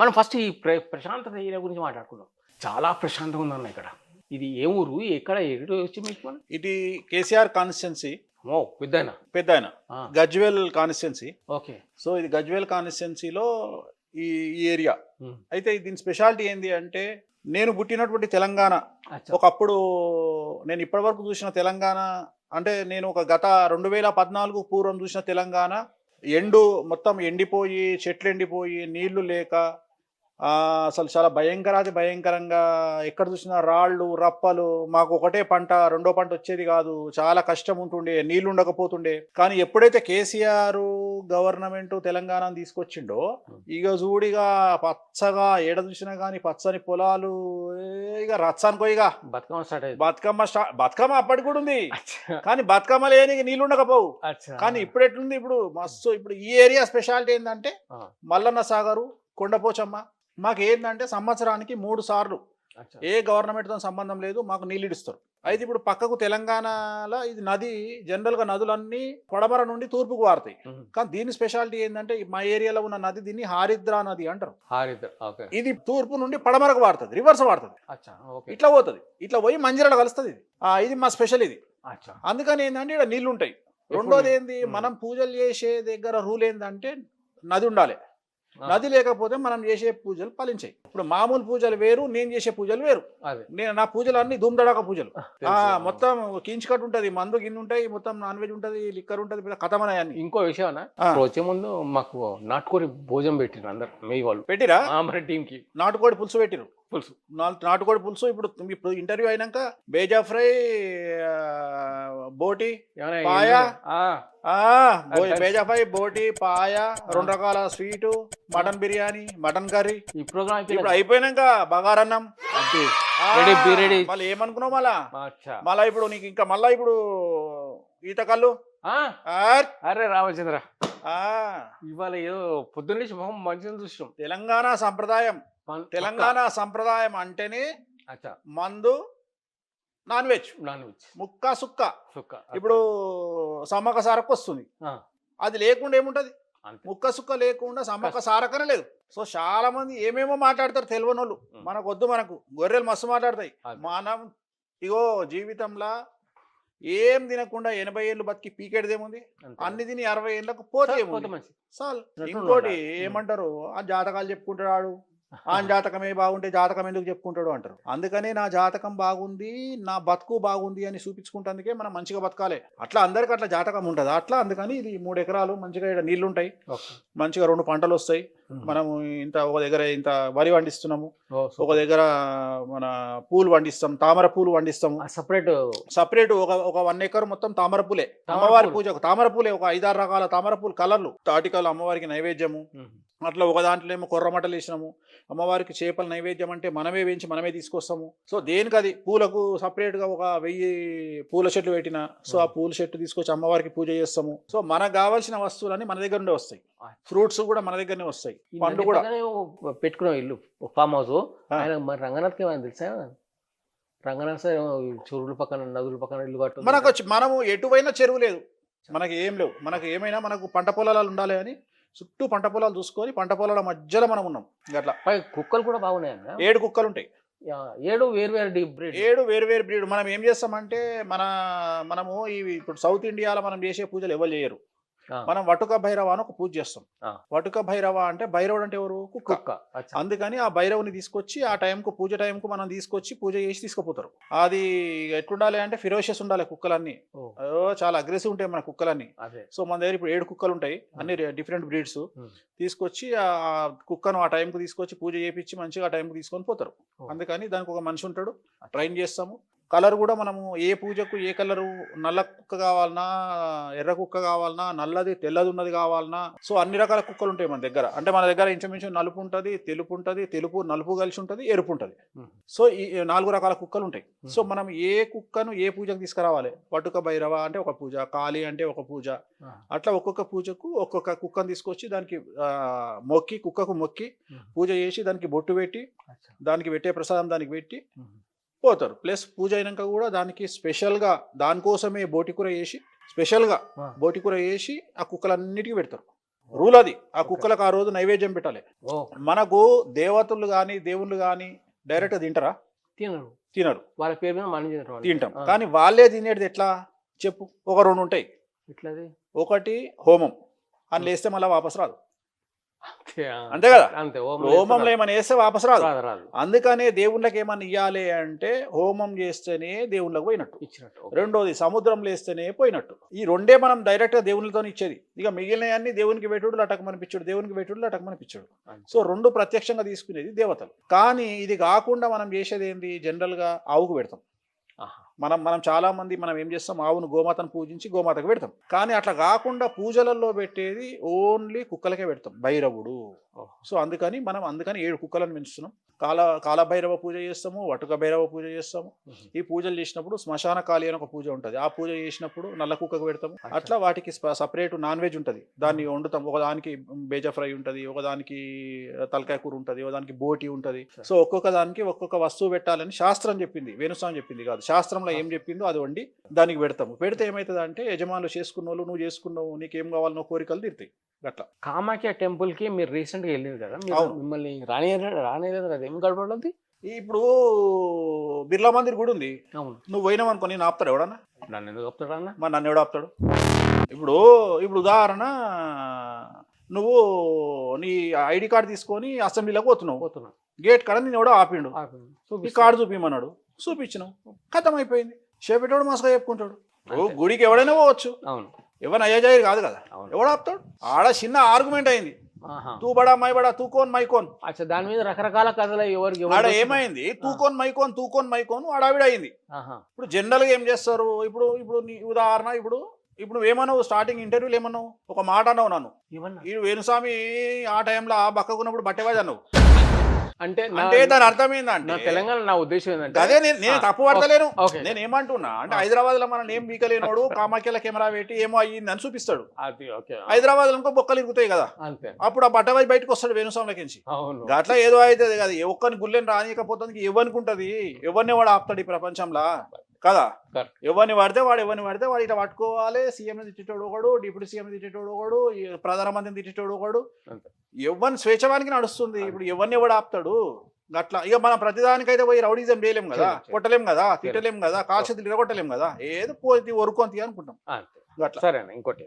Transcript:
మనం ఫస్ట్ ఈ ప్రశాంతత ఏరియా గురించి మాట్లాడుకుందాం. చాలా ప్రశాంతంగా ఉందన్న ఇక్కడ. ఇది ఏ ఊరు? ఎక్కడ ఎటు వచ్చి మీకు మనం? ఇది కేసీఆర్ కాన్స్టిట్యున్సీ, ఓ పెద్దాయన. పెద్దాయన ఆ! గజ్వేల్ కాన్స్టిట్యున్సీ. ఓకే. సో ఇది గజ్వేల్ కాన్స్టిట్యున్సీలో ఈ ఈ ఏరియా. హ్మ్. అయితే దీని స్పెషాలిటీ ఏంది అంటే, నేను పుట్టినటువంటి తెలంగాణ, అచ్చా! ఒకప్పుడు నేను ఇప్పటివరకు చూసిన తెలంగాణ అంటే, నేను ఒక గత 2014 పూర్వం చూసిన తెలంగాణ మొత్తం ఎండిపోయి, చెట్లు ఎండిపోయి, నీళ్లు లేక అసలు చాలా భయంకరాది భయంకరంగా, ఎక్కడ చూసినా రాళ్ళు రప్పలు. మాకు ఒకటే పంట, రెండో పంట వచ్చేది కాదు, చాలా కష్టం ఉంటుండే, నీళ్లు ఉండకపోతుండే. కానీ ఎప్పుడైతే కేసీఆర్ గవర్నమెంట్ తెలంగాణను తీసుకొచ్చిండో, ఇక చూడిగా పచ్చగా ఏడ చూసినా కానీ పచ్చని పొలాలు, ఇక రచ్చానుకో ఇక బతుకమ్మ స్టార్ట్ అయింది. బతుకమ్మ అప్పటికి కూడా ఉంది, అచ్చా! కానీ బతుకమ్మ లేని నీళ్ళు ఉండకపోవు. అచ్చా! కానీ ఇప్పుడు ఎట్లుంది, ఇప్పుడు మస్తు. ఇప్పుడు ఈ ఏరియా స్పెషాలిటీ ఏంటంటే, ఆ! మల్లన్న సాగరు, కొండపోచమ్మ. మాకు ఏంటంటే సంవత్సరానికి 3 సార్లు అచ్చా! ఏ గవర్నమెంట్తో సంబంధం లేదు, మాకు నీళ్ళు ఇస్తారు. అయితే ఇప్పుడు పక్కకు తెలంగాణలో ఇది నది, జనరల్గా నదులన్నీ పడమర నుండి తూర్పుకు వారుతాయి. హుహు. కానీ దీని స్పెషాలిటీ ఏంటంటే, మా ఏరియాలో ఉన్న నది దీన్ని హారిద్రా నది అంటారు. హారిద్ర. ఓకే. ఇది తూర్పు నుండి పడమరకు వారుతుంది, రివర్స్ వాడుతుంది, అచ్చా! ఓకే. ఇట్లా పోతుంది, ఇట్లా పోయి మంజిరాలో కలుస్తుంది. ఇది మా స్పెషల్ ఇది. అచ్చా! అందుకని ఏంటంటే ఇక్కడ నీళ్లు ఉంటాయి. రెండోది ఏంది, మనం పూజలు చేసే దగ్గర రూల్ ఏంటంటే నది ఉండాలి. నది లేకపోతే మనం చేసే పూజలు ఫలించాయి. ఇప్పుడు మామూలు పూజలు వేరు, నేను చేసే పూజలు వేరు. అదే. నా పూజలు అన్ని ధూమ్దడాక పూజలు. తెలుసు. మొత్తం కించికట్ ఉంటది, మందు గిన్నె ఉంటాయి, మొత్తం నాన్ వెజ్ ఉంటది, లిక్కర్ ఉంటది, కథమనే అన్ని. ఇంకో విషయం అన్న, ఆ. ఇప్పుడు వచ్చే ముందు మాకు నాటుకోడి భోజనం పెట్టిన అందరు మీ వాళ్ళు పెట్టిరా? మన టీం కి నాటుకోడి పులుసు పెట్టిరు. పులుసు. నాటుకోడి పులుసు. ఇప్పుడు ఇంటర్వ్యూ అయినాక బేజా ఫ్రై, బోటి, ఏమైనా పాయ, ఆ, బేజా ఫ్రై, బోటి, పాయ, 2 రకాల sweet, mutton biryani, mutton curry. ఈ ప్రోగ్రామ్ ఇప్పుడు అయిపోయినాక బగారన్నం. Ready be ready. మళ్ళీ ఏమనుకున్నావు మళ్ళా? అచ్చా! మళ్ళా ఇప్పుడు నీకు ఇంకా మళ్ళా ఇప్పుడు ఈత కళ్ళు. ఆ, అరే రామచంద్ర, ఇవాళ ఏదో పొద్దున్న మొహం మంచిగా చూసినాం. తెలంగాణ సంప్రదాయం. తెలంగాణ సంప్రదాయం అంటేనే అచ్చా! మందు, నాన్ వెజ్, నాన్ వెజ్, ముక్క సుక్క. సుక్క. ఇప్పుడు సమ్మక్క సారక్క వస్తుంది, ఆ, అది లేకుండా ఏముంటది? అంతే. ముక్క సుక్క లేకుండా సమ్మక్క సారకనే లేదు. సో చాలా మంది ఏమేమో మాట్లాడతారు తెలియని వాళ్ళు. ఉం. మనకొద్దు, మనకు గొర్రెలు మస్తు మాట్లాడతాయి. అదే. మనం ఇగో జీవితంలో ఏం తినకుండా 80 ఏళ్ళు బతికి పీకేటిదేముంది? అంతే. అన్ని తిని 60 ఏళ్ళకు పోతే పోతే ఏముంది? మంచిది. చాలు. ఉన్నట్టు ఇంకోటి ఉండాలి. ఏమంటారు, ఆ జాతకాలు చెప్పుకుంటాడు, ఆ జాతకమే బాగుంటే జాతకం ఎందుకు చెప్పుకుంటాడు అంటారు. అందుకని నా జాతకం బాగుంది, నా బతుకు బాగుంది అని చూపించుకుంటందుకే మనం మంచిగా బతకాలి. అట్లా అందరికి అట్లా జాతకం ఉంటుంది అట్లా. అందుకని ఇది 3 ఎకరాలు మంచిగా ఇక్కడ నీళ్లు ఉంటాయి, ఓకే. మంచిగా 2 పంటలు వస్తాయి. మనము ఒక దగ్గర ఇంత వరి పండిస్తున్నాము, ఓ, ఒక సూపర్. దగ్గర మన పూలు పండిస్తాం, తామర పూలు పండిస్తాము. సపరేట్. సపరేట్ ఒక 1 ఎకర్ మొత్తం తామర పూలే. తామర అమ్మవారి పూలు. పూజకు తామర పూలే, ఒక 5-6 రకాల తామర పూలు కలర్లు. తాటికలు అమ్మవారికి నైవేద్యము. అట్లా ఒక దాంట్లో ఏమో కొర్రమటలు వేసినాము. అమ్మవారికి చేపల నైవేద్యం అంటే మనమే వేయించి మనమే తీసుకొస్తాము. సో దేనికి అది పూలకు సపరేట్గా ఒక 1000 పూల చెట్లు పెట్టిన. సో ఆ పూల చెట్టు తీసుకొచ్చి అమ్మవారికి పూజ చేస్తాము. సో మనకు కావాల్సిన వస్తువులన్నీ మన దగ్గర నుండే వస్తాయి. ఫ్రూట్స్ కూడా మన దగ్గరనే వస్తాయి, పండ్లు కూడా. పెట్టుకున్నాం ఇల్లు, ఫామ్ హౌస్. ఆయన మరి రంగనాథ్కి ఏమైనా తెలుసా? రంగనాథ్ సార్ చెరువుల పక్కన, నదుల పక్కన ఇల్లు కట్టు. మనము ఎటువైనా చెరువు లేదు, మనకి ఏం లేవు. మనకు ఏమైనా మనకు పంట పొలాలు ఉండాలి అని చుట్టూ పంట పొలాలు చూసుకొని పంట పొలాల మధ్యలో మనం ఉన్నాం. అట్లా కుక్కలు కూడా బాగున్నాయన్న. 7 కుక్కలు ఉంటాయి. 7 వేరు వేరు బ్రీడ్. 7 వేరు వేరు బ్రీడ్. మనం ఏం చేస్తామంటే, మనము ఇప్పుడు సౌత్ ఇండియాలో మనం చేసే పూజలు ఎవరు చేయరు. మనం వటుక భైరవ అని ఒక పూజ చేస్తాం. వటుక భైరవ అంటే, భైరవుడు అంటే ఎవరు? కుక్క. అందుకని ఆ భైరవుని తీసుకొచ్చి ఆ టైంకు, పూజ టైంకు మనం తీసుకొచ్చి పూజ చేసి తీసుకుపోతారు. అది ఎట్లుండాలి అంటే ఫిరోషియస్ ఉండాలి కుక్కలన్నీ. చాలా అగ్రెసివ్ ఉంటాయి మన కుక్కలన్నీ. సో మన దగ్గర ఇప్పుడు 7 కుక్కలు ఉంటాయి, అన్ని డిఫరెంట్ బ్రీడ్స్. తీసుకొచ్చి ఆ కుక్కను ఆ టైంకు తీసుకొచ్చి పూజ చేయించి మంచిగా ఆ టైంకు తీసుకొని పోతారు. అందుకని దానికి ఒక మనిషి ఉంటాడు, ట్రైన్ చేస్తాము. కలర్ కూడా మనము ఏ పూజకు ఏ కలరు, నల్ల కుక్క కావాలన్నా, ఎర్ర కుక్క కావాలన్నా, నల్లది తెల్లది ఉన్నది కావాలన్నా, సో అన్ని రకాల కుక్కలు ఉంటాయి మన దగ్గర. అంటే మన దగ్గర ఇంచుమించు నలుపు ఉంటుంది, తెలుపు ఉంటుంది, తెలుపు నలుపు కలిసి ఉంటుంది, ఎరుపు ఉంటుంది. సో ఈ 4 రకాల కుక్కలు ఉంటాయి. సో మనం ఏ కుక్కను ఏ పూజకు తీసుకురావాలి? వటుక భైరవ అంటే ఒక పూజ, కాళీ అంటే ఒక పూజ. అట్లా ఒక్కొక్క పూజకు ఒక్కొక్క కుక్కను తీసుకొచ్చి దానికి మొక్కి, కుక్కకు మొక్కి పూజ చేసి దానికి బొట్టు పెట్టి, దానికి పెట్టే ప్రసాదం దానికి పెట్టి పోతారు. ప్లస్ పూజ అయినాక కూడా దానికి స్పెషల్గా దానికోసమే బోటి కూర వేసి, స్పెషల్గా బోటి కూర వేసి ఆ కుక్కలన్నిటికీ పెడతారు. రూల్ అది. ఆ కుక్కలకు ఆ రోజు నైవేద్యం పెట్టాలి. ఓ మనకు దేవతలు కానీ దేవుళ్ళు కానీ డైరెక్ట్ తింటారా? తినరు, తినరు. వాళ్ళ పేరు మీద మనం తినరు వాళ్ళు. తింటాం. ఆ, కానీ వాళ్ళే తినేది ఎట్లా చెప్పు? ఒక 2 ఉంటాయి. ఇట్లది ఒకటి హోమం అని లేస్తే మళ్ళీ వాపస్ రాదు. అంతే, ఆ, అంతే కదా? అంతే హోమంలో ఏమైనా వేస్తే వాపస్ రాదు. రాదు రాదు అందుకనే దేవుళ్ళకి ఏమన్నా ఇవ్వాలి అంటే హోమం చేస్తేనే దేవుళ్ళకి పోయినట్టు. ఇచ్చినట్టు. రెండోది సముద్రంలో వేస్తేనే పోయినట్టు. ఈ రెండే మనం డైరెక్ట్ గా దేవునితో ఇచ్చేది. ఇక మిగిలినవన్నీ దేవునికి పెట్టుడు లటకమనిపించాడు, దేవునికి పెట్టుడు లటకమనిపించాడు. సో 2 ప్రత్యక్షంగా తీసుకునేది దేవతలు. కానీ ఇది కాకుండా మనం చేసేది ఏంది? జనరల్ గా ఆవుకు పెడతాం. ఆహా. మనం చాలా మంది మనం ఏం చేస్తాం? ఆవును గోమాతను పూజించి గోమాతకు పెడతాం. కానీ అట్లా కాకుండా పూజలలో పెట్టేది ఓన్లీ కుక్కలకే పెడతాం, భైరవుడు. ఓహో. సో అందుకని 7 కుక్కలను పెంచుతున్నాం. కాలభైరవ పూజ చేస్తాము, వటుక భైరవ పూజ చేస్తాము. ఈ పూజలు చేసినప్పుడు శ్మశాన కాళీ అని ఒక పూజ ఉంటుంది. ఆ పూజ చేసినప్పుడు నల్ల కుక్కకు పెడతాము. అట్లా వాటికి సపరేట్ నాన్ వెజ్ ఉంటుంది, దాన్ని వండుతాం. ఒకదానికి బేజ ఫ్రై ఉంటుంది, ఒకదానికి తలకాయ కూర ఉంటుంది, ఒకదానికి బోటి ఉంటుంది. సో ఒక్కొక్క దానికి ఒక్కొక్క వస్తువు పెట్టాలని శాస్త్రం చెప్పింది, వేణుస్వామి చెప్పింది కాదు. శాస్త్రంలో ఏం చెప్పిందో అది వండి దానికి పెడతాము. పెడితే ఏమవుతుంది అంటే యజమానులు చేసుకున్న వాళ్ళు, నువ్వు చేసుకున్నావు, నీకేం కావాలనో కోరికలు తీరుతాయి. అట్లా కామాఖ్య టెంపుల్ కి మీరు రీసెంట్ గా వెళ్ళారు కదా, మీరు అవును. మిమ్మల్ని రానేలేదు కదా, ఏం గడపడది? ఇప్పుడు బిర్లా మందిర్ కూడా ఉంది. అవును, నువ్వు పోయినావు అనుకో, నేను ఆపుతాడు ఎవడన్నా? నన్ను ఎందుకు చెప్తాడా అన్న? మరి నన్ను ఎవడు ఆపుతాడు? ఇప్పుడు ఉదాహరణ, నువ్వు నీ ఐడి కార్డు తీసుకొని అసెంబ్లీలోకి పోతున్నావు. పోతున్నా గేట్ కాడ నేను ఎవడో ఆపిండు, ఈ చూపిస్తా. కార్డు చూపించమన్నాడు, చూపించినావు, ఖతం అయిపోయింది. చేపెట్టోడు మసగా చెప్పుకుంటాడు. ఓ అంతే. గుడికి ఎవడైనా పోవచ్చు, అవును ఎవరిని అయ్యాజాయి కాదు కదా. అవును. ఎవడు ఆపుతాడు? ఆడ చిన్న ఆర్గ్యుమెంట్ అయింది, ఆహా. తూ బడా మై బడా, తూ కోన్ మై కోన్. అచ్చా, దాని మీద రకరకాల కథలు ఎవరికి ఆడ ఏమైంది? తూ కోన్ మై కోన్, తూ కోన్ మై కోన్ ఆడావిడ అయింది. ఆహా. ఇప్పుడు జనరల్ గా ఏం చేస్తారు? ఇప్పుడు నీ ఉదాహరణ, ఇప్పుడు నువ్వేమన్నావు? స్టార్టింగ్ ఇంటర్వ్యూలు ఏమన్నావు? ఒక మాట అన్నావు నన్ను, ఏమన్నా ఈ వేణుస్వామి ఆ టైంలో బక్కకున్నప్పుడు బట్టేవాజ్ అన్నావు. అంటే అంటే దాని అర్థం ఏంటంటే, నా తెలంగాణ నా ఉద్దేశం ఏంటంటే అదే నేను తప్పు పడతలేను. ఓకే. నేను ఏమంటున్నా అంటే, హైదరాబాద్ లో మనం ఏం బీకలేనోడు కామాఖ్యల కెమెరా పెట్టి ఏమో అయ్యింది అని చూపిస్తాడు. అది ఓకే. హైదరాబాద్ లో ఇంకో బొక్కలు ఇరుగుతాయి కదా, అంతే. అప్పుడు ఆ బట్టవాజ్ బయటకు వస్తాడు వేణుస్వామికి. అవును, అట్లా ఏదో అవుతుంది కదా. ఒక్కరిని గుళ్ళని రానియకపోతుంది ఎవరికి ఉంటుంది? ఎవరిని వాడు ఆపుతాడు ఈ ప్రపంచంలో కదా? Correct. ఎవరిని పడితే వాడు ఇట్లా పట్టుకోవాలి. సీఎం తిట్టేటోడు ఒకడు, డిప్యూటీ సీఎం తిట్టేటోడు ఒకడు, ఈ ప్రధానమంత్రిని తిట్టేటోడు ఒకడు. అంతే. ఎవరిని స్వేచ్ఛవానికి నడుస్తుంది. ఇప్పుడు ఎవరిని ఎవడు ఆపుతాడు? అట్లా ఇక మనం ప్రతిదానికైతే పోయి రౌడీజం చేయలేం కదా, కొట్టలేం కదా, తిట్టలేం కదా, కాల్చేతులు ఇరగొట్టలేం కదా. ఏదో పోయి ఒరుకొంతి అనుకుంటాం అంతే. అట్లా. సరే అన్న, ఇంకోటి